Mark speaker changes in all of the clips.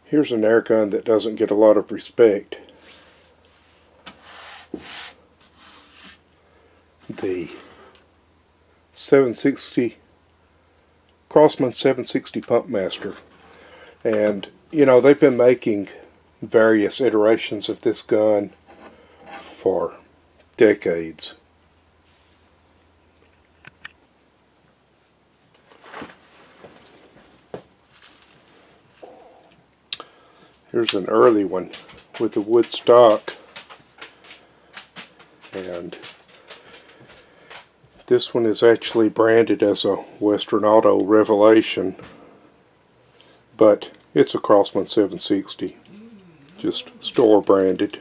Speaker 1: Here's an air gun that doesn't get a lot of respect. The 760 Crosman 760 Pumpmaster. And you know, they've been making various iterations of this gun for decades. Here's an early one with the wood stock, and this one is actually branded as a Western Auto Revelation, but it's a Crosman 760, just store branded.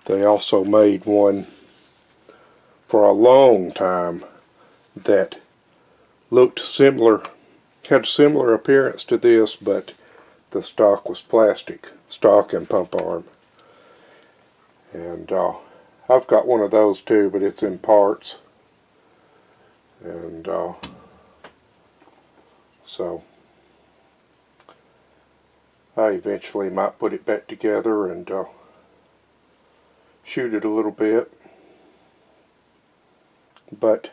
Speaker 1: They also made one for a long time that looked similar, had a similar appearance to this, but the stock was plastic, stock and pump arm. And I've got one of those too, but it's in parts. And so I eventually might put it back together and shoot it a little bit, but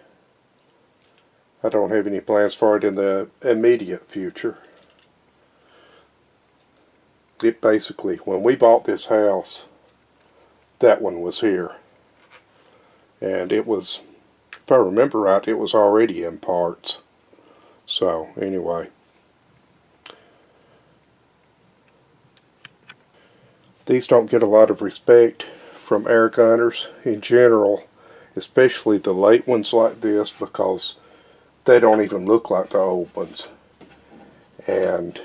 Speaker 1: I don't have any plans for it in the immediate future. It basically, when we bought this house, that one was here, and it was, if I remember right, it was already in parts. So anyway, these don't get a lot of respect from air gunners in general, especially the late ones like this, because they don't even look like the old ones. And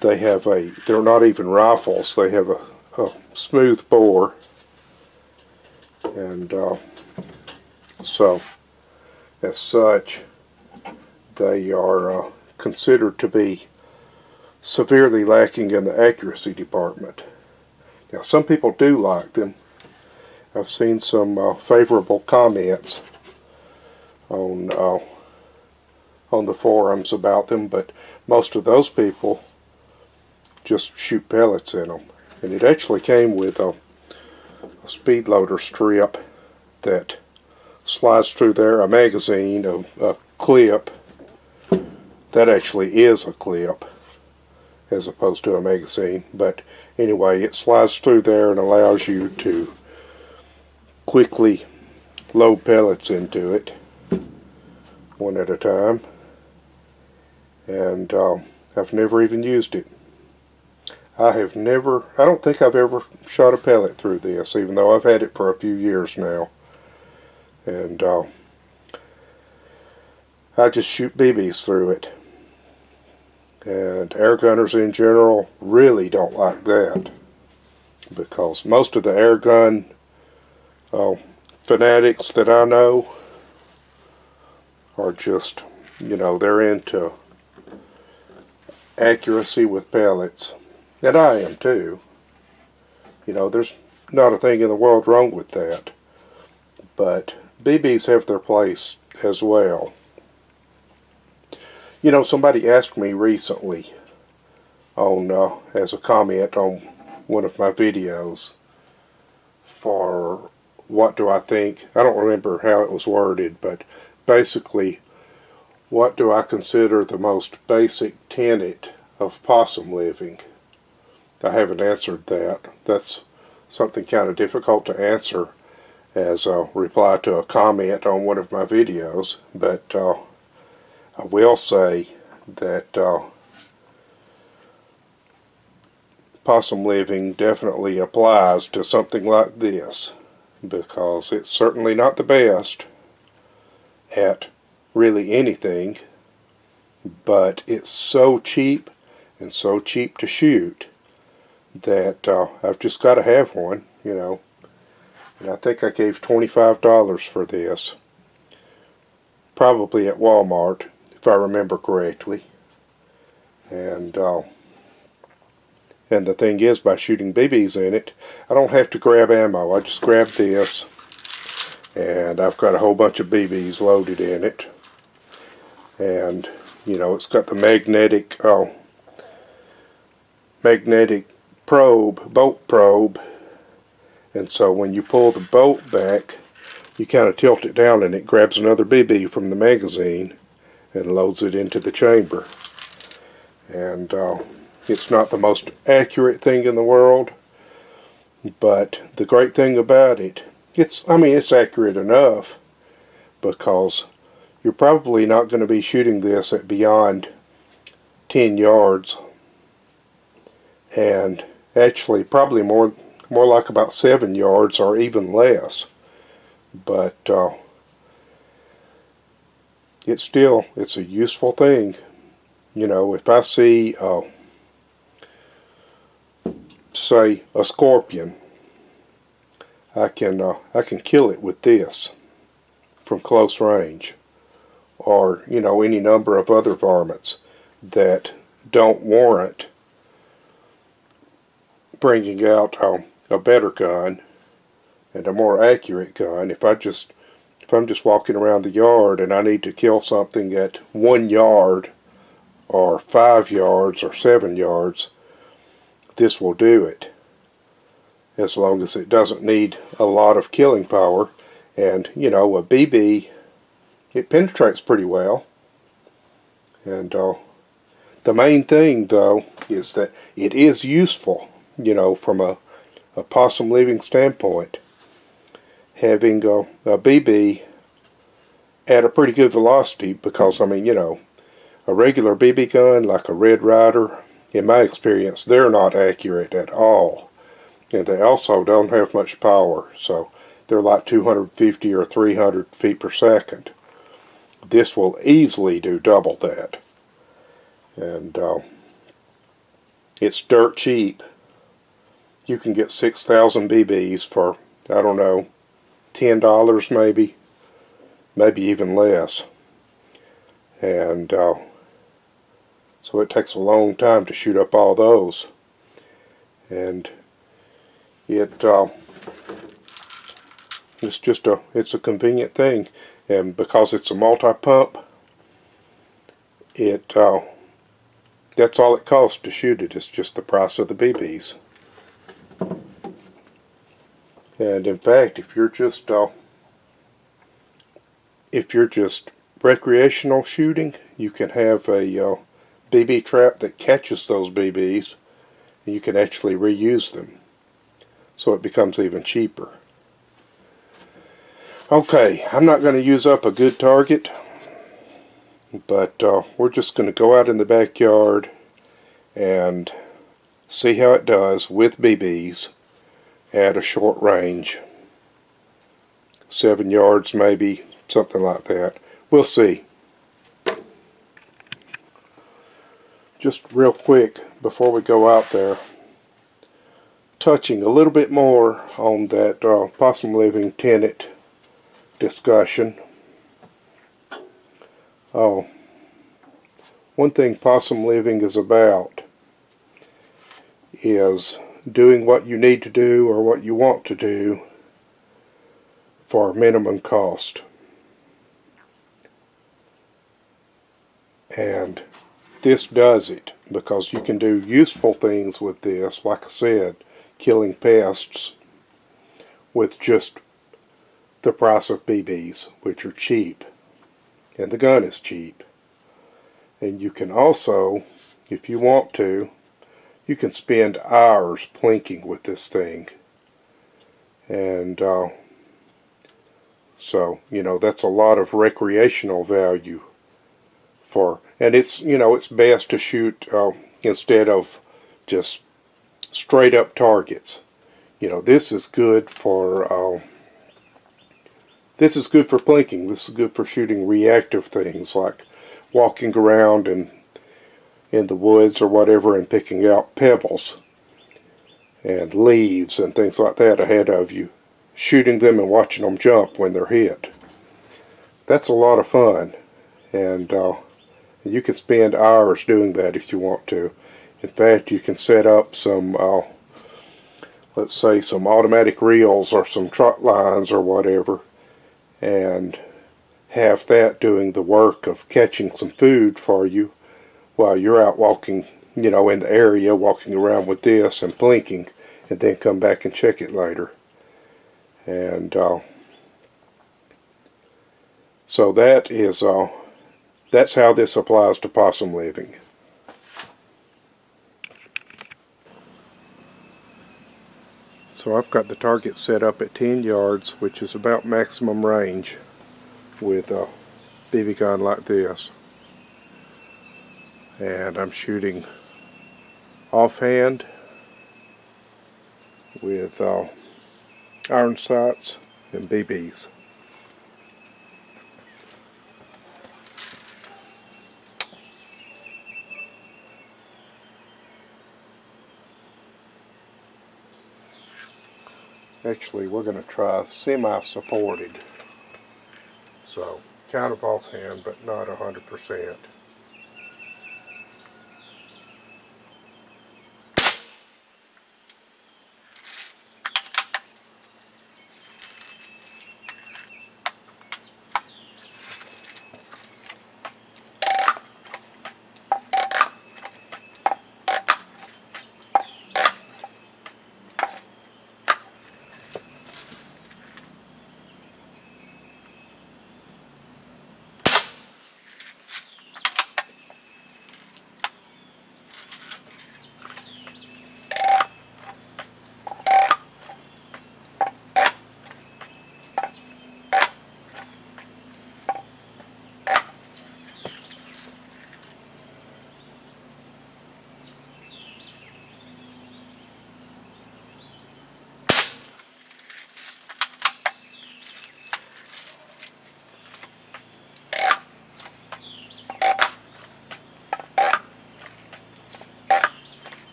Speaker 1: they have they're not even rifles, they have a smooth bore. And so, as such, they are considered to be severely lacking in the accuracy department. Now, some people do like them. I've seen some favorable comments on the forums about them, but most of those people just shoot pellets in them. And it actually came with a speed loader strip that slides through there, a magazine, a clip. That actually is a clip as opposed to a magazine, but anyway, it slides through there and allows you to quickly load pellets into it, one at a time. And I've never even used it. I don't think I've ever shot a pellet through this, even though I've had it for a few years now. And I just shoot BBs through it. And air gunners in general really don't like that, because most of the air gun fanatics that I know are just, you know, they're into accuracy with pellets. And I am too. You know, there's not a thing in the world wrong with that. But BBs have their place as well. You know, somebody asked me recently on as a comment on one of my videos for what do I think, I don't remember how it was worded, but basically, what do I consider the most basic tenet of possum living? I haven't answered that. That's something kind of difficult to answer as a reply to a comment on one of my videos, but I will say that possum living definitely applies to something like this, because it's certainly not the best at really anything, but it's so cheap and so cheap to shoot that I've just got to have one, you know. And I think I gave $25 for this, probably at Walmart, if I remember correctly. And the thing is, by shooting BBs in it, I don't have to grab ammo. I just grab this, and I've got a whole bunch of BBs loaded in it. And You know, it's got the magnetic probe, bolt probe, and so when you pull the bolt back, you kind of tilt it down and it grabs another BB from the magazine and loads it into the chamber. And it's not the most accurate thing in the world, but the great thing about it, it's accurate enough, because you're probably not going to be shooting this at beyond 10 yards, and actually probably more like about 7 yards or even less. But it's a useful thing. You know, if I see say a scorpion, I can kill it with this from close range, or you know, any number of other varmints that don't warrant bringing out a better gun and a more accurate gun. If I'm just walking around the yard and I need to kill something at 1 yard or 5 yards or 7 yards, this will do it, as long as it doesn't need a lot of killing power. And you know, a BB, it penetrates pretty well. And the main thing though is that it is useful, you know, from a possum living standpoint. Having a BB at a pretty good velocity, because I mean, you know, a regular BB gun like a Red Ryder, in my experience, they're not accurate at all, and they also don't have much power, so they're like 250 or 300 feet per second. This will easily do double that, and it's dirt cheap. You can get 6,000 BBs for, I don't know, $10 maybe even less. And so it takes a long time to shoot up all those. And it's a convenient thing, and because it's a multi-pump, that's all it costs to shoot it. It's just the price of the BBs. And in fact, if you're just recreational shooting, you can have a BB trap that catches those BBs, and you can actually reuse them, so it becomes even cheaper. Okay, I'm not going to use up a good target, but we're just going to go out in the backyard and see how it does with BBs at a short range. 7 yards maybe, something like that. We'll see. Just real quick before we go out there, touching a little bit more on that possum living tenant discussion. One thing possum living is about is doing what you need to do or what you want to do for minimum cost. And this does it, because you can do useful things with this, like I said, killing pests with just the price of BBs, which are cheap, and the gun is cheap. And you can also, if you want to, you can spend hours plinking with this thing. And so, you know, that's a lot of recreational value for, and it's, you know, it's best to shoot instead of just straight up targets. You know, this is good for plinking. This is good for shooting reactive things like walking around in the woods or whatever and picking out pebbles and leaves and things like that ahead of you, shooting them and watching them jump when they're hit. That's a lot of fun, and you can spend hours doing that if you want to. In fact, you can set up some, let's say, some automatic reels or some trot lines or whatever, and have that doing the work of catching some food for you while you're out walking, you know, in the area, walking around with this and blinking, and then come back and check it later. And so that's how this applies to possum living. So I've got the target set up at 10 yards, which is about maximum range with a BB gun like this. And I'm shooting offhand with iron sights and BBs. Actually, we're going to try semi-supported. So, kind of offhand, but not 100%.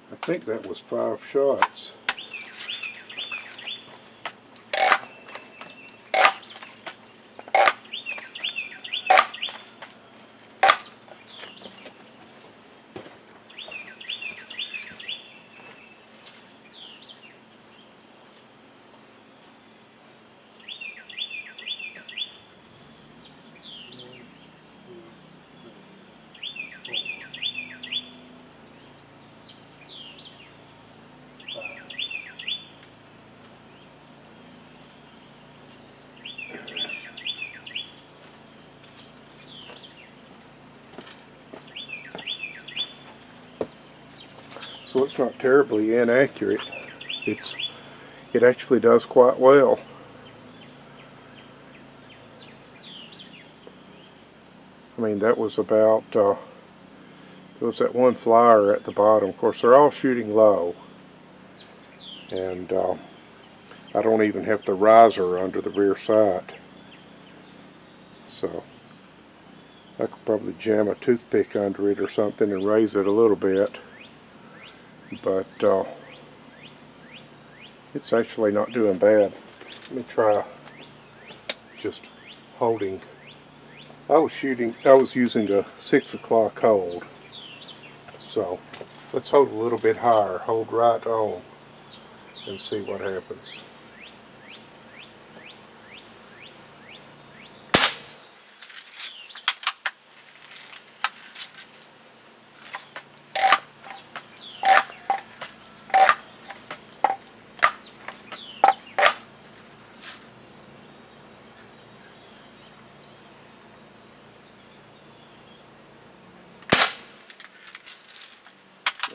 Speaker 1: I think that was 5 shots. So it's not terribly inaccurate. It actually does quite well. I mean, that was about there was that one flyer at the bottom. Of course, they're all shooting low, and I don't even have the riser under the rear sight, so I could probably jam a toothpick under it or something and raise it a little bit. But it's actually not doing bad. Let me try just holding. I was using a 6 o'clock hold. So let's hold a little bit higher. Hold right on and see what happens.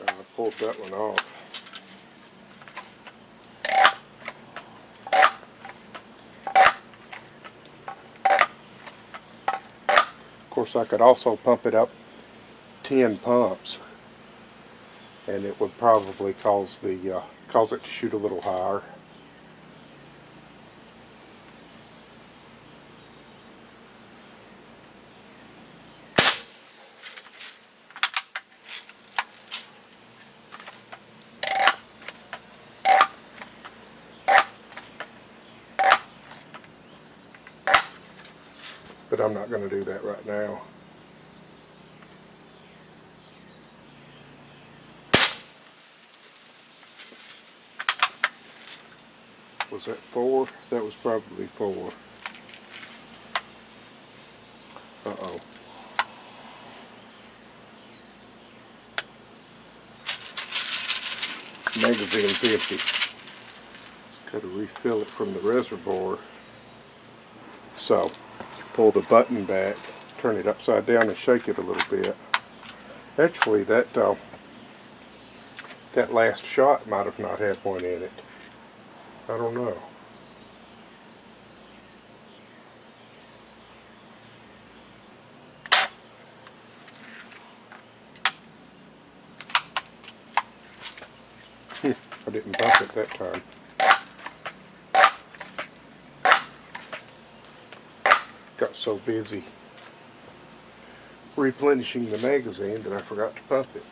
Speaker 1: I pulled that one off. course, I could also pump it up 10 pumps, and it would probably cause it to shoot a little higher. But I'm not going to do that right now. Was that 4? That was probably 4. Uh-oh. Magazine's empty. Got to refill it from the reservoir. So, pull the button back, turn it upside down and shake it a little bit. Actually, that last shot might have not had one in it. I don't know. I didn't bump it that time. Got so busy replenishing the magazine that I forgot to pump it.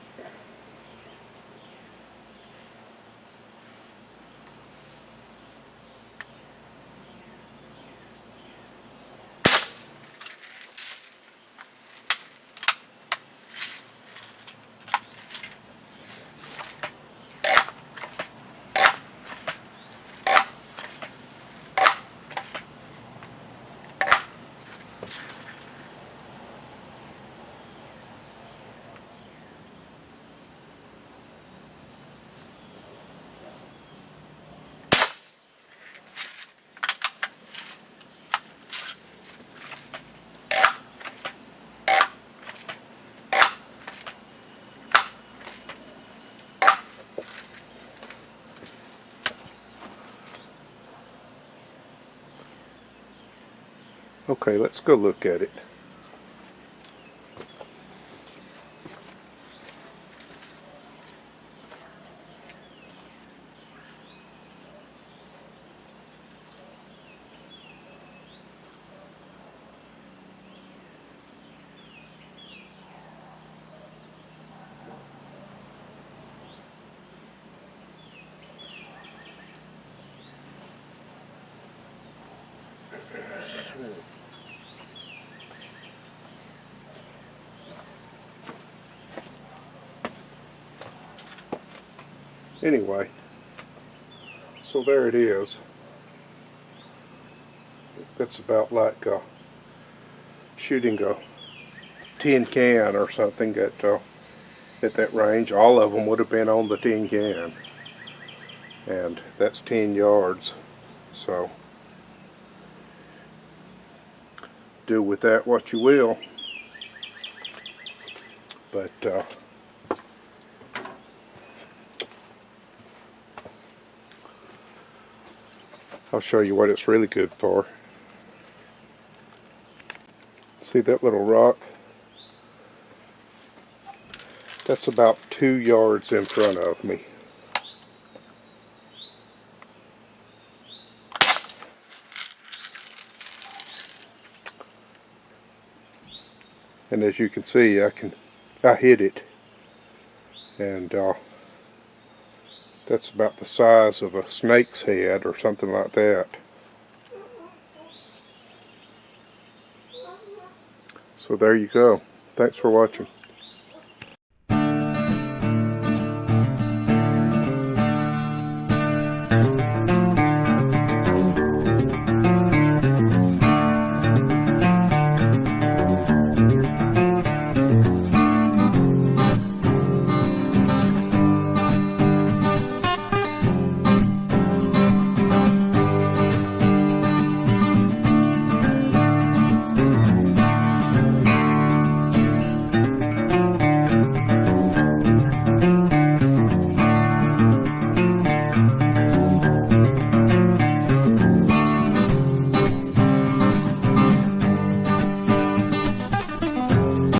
Speaker 1: Okay, let's go look at it. Anyway, so there it is. That's about like shooting a tin can or something at that range. All of them would have been on the tin can, and that's 10 yards. So do with that what you will. But I'll show you what it's really good for. See that little rock? That's about 2 yards in front of me. And as you can see, I hit it, and that's about the size of a snake's head or something like that. So there you go. Thanks for watching.